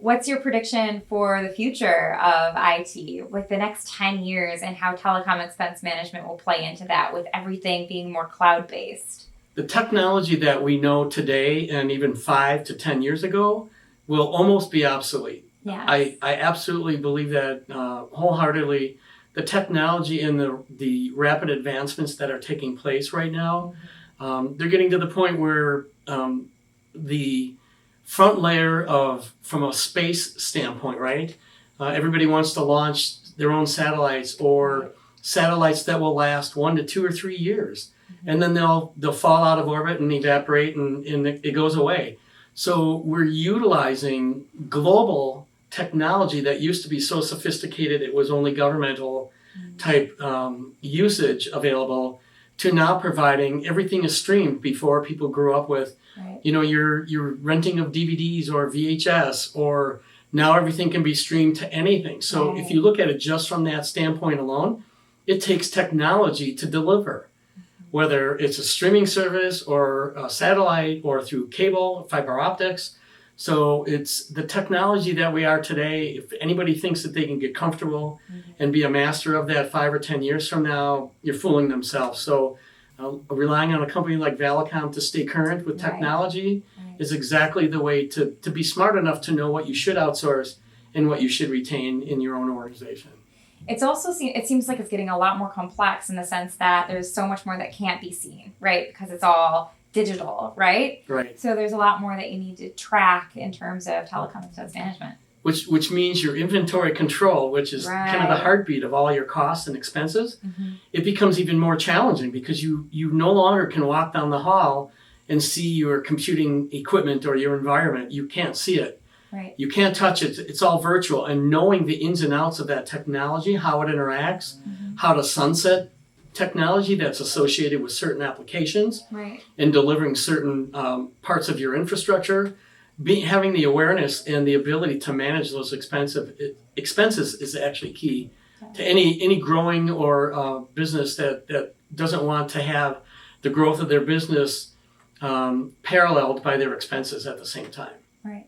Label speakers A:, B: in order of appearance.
A: What's your prediction for the future of IT, like the next 10 years, and how telecom expense management will play into that with everything being more cloud-based?
B: The technology that we know today and even 5 to 10 years ago will almost be obsolete.
A: Yes.
B: I absolutely believe that wholeheartedly. The technology and the rapid advancements that are taking place right now, they're getting to the point where the front layer from a space standpoint, right? Everybody wants to launch their own satellites or satellites that will last 1 to 2 or 3 years. And then they'll fall out of orbit and evaporate and it goes away. So we're utilizing global technology that used to be so sophisticated it was only governmental type usage available, to now providing everything is streamed. Before, people grew up with your renting of DVDs or VHS, or now everything can be streamed to anything. So if you look at it just from that standpoint alone, it takes technology to deliver, whether it's a streaming service or a satellite or through cable, fiber optics. So it's the technology that we are today. If anybody thinks that they can get comfortable and be a master of that 5 or 10 years from now, you're fooling themselves. So relying on a company like Valicom to stay current with technology is exactly the way to be smart enough to know what you should outsource and what you should retain in your own organization.
A: It's also, it seems like it's getting a lot more complex in the sense that there's so much more that can't be seen, right? Because it's all digital, right?
B: Right.
A: So there's a lot more that you need to track in terms of telecom expense management.
B: Which means your inventory control, which is kind of the heartbeat of all your costs and expenses, it becomes even more challenging because you no longer can walk down the hall and see your computing equipment or your environment. You can't see it.
A: Right.
B: You can't touch it. It's all virtual. And knowing the ins and outs of that technology, how it interacts, how to sunset technology that's associated with certain applications, and delivering certain parts of your infrastructure, having the awareness and the ability to manage those expenses is actually key to any growing or business that doesn't want to have the growth of their business paralleled by their expenses at the same time.
A: Right.